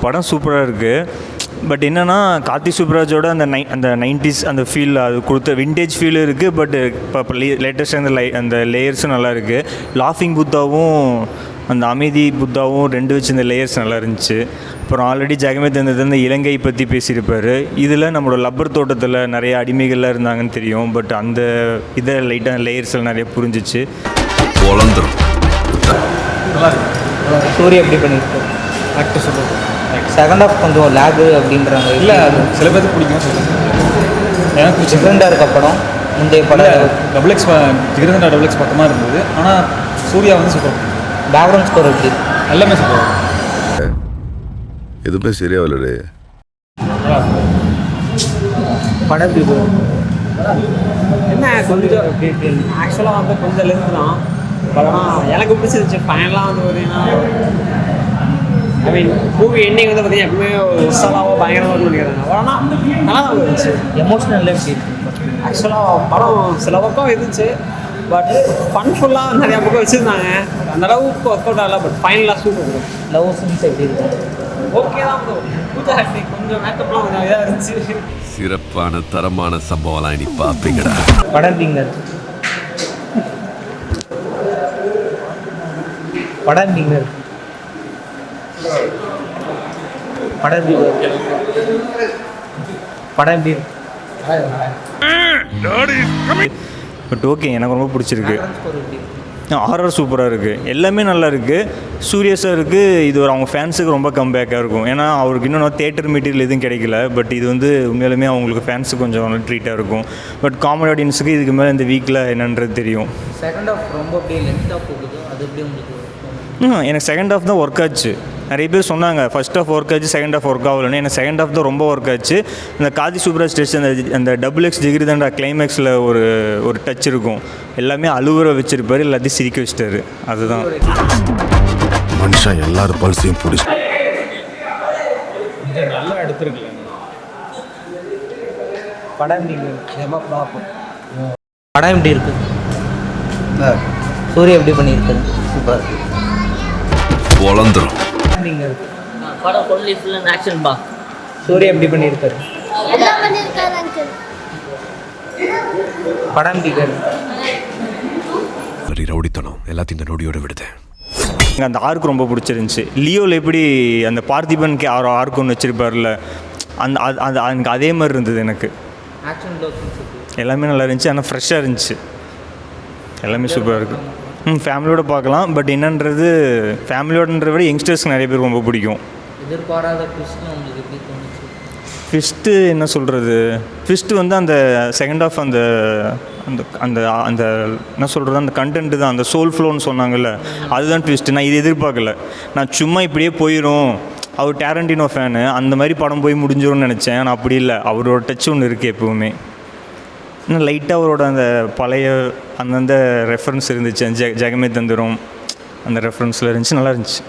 படம் சூப்பராக இருக்குது. பட் என்னென்னா கார்த்திக் சுப்ராஜோட அந்த 90s அந்த ஃபீல் அது கொடுத்த விண்டேஜ் ஃபீல் இருக்குது. பட் இப்போ லேட்டஸ்ட் அந்த லேயர்ஸும் நல்லா இருக்குது. லாஃபிங் புத்தாவும் அந்த அமைதி புத்தாவும் ரெண்டு வச்சு இந்த லேயர்ஸ் நல்லா இருந்துச்சு. அப்புறம் ஆல்ரெடி ஜெகமே தந்தது இலங்கை பற்றி பேசியிருப்பார். இதில் நம்மளோட லப்பர் தோட்டத்தில் நிறைய அடிமைகள்லாம் இருந்தாங்கன்னு தெரியும். பட் அந்த இதை லைட்டாக லேயர்ஸில் நிறைய புரிஞ்சிச்சு. ஸ்டோரி எப்படி பண்ணியிருக்கோம் ஆக்டர் சொல்லுங்கள். செகண்ட் ஆஃப் கொஞ்சம் லேகு அப்படின்றாங்க. இல்லை அது சில பேருக்கு பிடிக்கும். எனக்கு டிஃப்ரெண்ட்டாக இருக்க படம். முந்தைய படம் டபுள் ஜிகிரதண்டா டபுள் எக்ஸ் பக்கமாக இருந்தது. ஆனால் சூர்யா வந்து சூப்பர். பேக்ரவுண்ட் ஸ்கோர் எப்படி எல்லாமே சூப்பர். எதுவுமே சரியா இல்லையே. படம் எப்படி என்ன கொஞ்சம் ஆக்சுவலாக வந்து கொஞ்சம் லென்த் தான். பட் ஆனால் எனக்கு பிடிச்சிருச்சு. ஃபைனலாக வந்து பார்த்தீங்கன்னா ஐ மீன் மூவி எண்டிங் வந்து பார்த்தீங்கன்னா எப்பவுமே உற்சாகமாக பயங்கரமாக நினைக்கிறாங்க. ஆனால் நல்லா தான் இருந்துச்சு. எமோஷ்னல் எப்படி ஆக்சுவலாக படம் சில பக்கம் இருந்துச்சு. பட் ஃபன்ஃபுல்லாக நிறையா பக்கம் வச்சுருந்தாங்க. அந்த அளவுக்கு ஒர்க் அவுட் ஆகல. பட் ஃபைனலாக சூப்பர். லவ் சீன்ஸ் எப்படி இருக்கும்? ஓகே தான் ப்ரோ. பூஜா ஹாப்பி கொஞ்சம் மேக்கப்லாம் கொஞ்சம் இதாக இருந்துச்சு. சிறப்பான தரமான சம்பவம்லாம் நீ பார்ப்பீங்கடா. படம் எப்படிங்க? படம் எப்படிங்க? படம் எப்படி படம் எப்படி? பட் ஓகே, எனக்கு ரொம்ப பிடிச்சிருக்கு. ஹாரர் சூப்பராக இருக்குது. எல்லாமே நல்லா இருக்குது. சூர்யா சாருக்கு இது ஒரு அவங்க ஃபேன்ஸுக்கு ரொம்ப கம்பேக்காக இருக்கும். ஏன்னா அவருக்கு இன்னும் தேட்டர் மெட்டீரியல் எதுவும் கிடைக்கல. பட் இது வந்து உண்மையிலுமே அவங்களுக்கு ஃபேன்ஸுக்கு கொஞ்சம் ட்ரீட்டாக இருக்கும். பட் காமெடி ஆடியன்ஸுக்கு இதுக்கு மேலே இந்த வீக்கில் என்னன்றது தெரியும். செகண்ட் ஆஃப் ரொம்ப அப்படியே லென்த்தாக போகுது. அது எப்படி உங்களுக்கு? எனக்கு செகண்ட் ஆஃப் தான் ஒர்க் ஆச்சு. நிறைய பேர் சொன்னாங்க ஃபர்ஸ்ட் ஆஃப் ஒர்க் ஆச்சு, செகண்ட் ஆஃப் ஒர்க் ஆகலன்னு. எனக்கு செகண்ட் ஆஃப் தான் ரொம்ப ஒர்க் ஆச்சு. இந்த கார்த்திக் சுப்ராஜ் டச் அந்த டபுள் எக்ஸ் ஜிகிரிதண்டா கிளைமேக்ஸில் ஒரு டச் இருக்கும். எல்லாமே அழுவுற வச்சிருப்பாரு, எல்லாத்தையும் சிரிக்க வச்சிட்டாரு. அதுதான் மனுஷன் எல்லாரும் பல்சையும் பிடிச்சி நல்லா எடுத்துருக்கல. படம் எப்படி படம் எப்படி இருக்கு? சூர்யா எப்படி பண்ணியிருக்காரு? சூப்பராக இருக்கு. வளர்ந்துரும். படம் ஃபுல்லி ஃபுல் அண்ட் ஆக்ஷன் பா. சூர்யா எப்படி பண்ணியிருக்காரு? படம் எப்படி? சரி, ரவுடித்தனம் எல்லாத்தையும் இந்த நொடியோட விடுதேன். எனக்கு அந்த ஆர்க் ரொம்ப பிடிச்சிருந்துச்சி. லியோவில் எப்படி அந்த பார்த்திபன் ஆர்க் ஒன்று வச்சுருப்பார்ல, அது எனக்கு அதே மாதிரி இருந்தது. எனக்கு எல்லாமே நல்லா இருந்துச்சு. ஆனால் ஃப்ரெஷ்ஷாக இருந்துச்சு. எல்லாமே சூப்பராக இருக்குது. ஃபேமிலியோட பார்க்கலாம். பட் என்னன்றது ஃபேமிலியோடன்ற விட யங்ஸ்டர்ஸ்க்கு நிறைய பேர் ரொம்ப பிடிக்கும். எதிர்பாராத ட்விஸ்ட்னு உங்களுக்கு எப்படி தோணுச்சு? ட்விஸ்ட்டு என்ன சொல்கிறது, ட்விஸ்ட்டு வந்து அந்த செகண்ட் ஆஃப் அந்த அந்த அந்த அந்த என்ன சொல்கிறது, அந்த கண்டென்ட்டு தான், அந்த சோல் ஃப்ளோன்னு சொன்னாங்கல்ல, அதுதான் ட்விஸ்ட்டு. நான் இது எதிர்பார்க்கல. நான் சும்மா இப்படியே போயிடும், அவர் டேரண்டினோ ஃபேனு, அந்த மாதிரி படம் போய் முடிஞ்சிடும்னு நினச்சேன். ஆனால் அப்படி இல்லை. அவரோட டச் ஒன்று இருக்குது எப்போவுமே. இன்னும் லைட்டாக அவரோட அந்த பழைய அந்தந்த ரெஃபரன்ஸ் இருந்துச்சு. ஜெகமே தந்திரம் அந்த ரெஃபரன்ஸில் இருந்துச்சு. நல்லா இருந்துச்சு.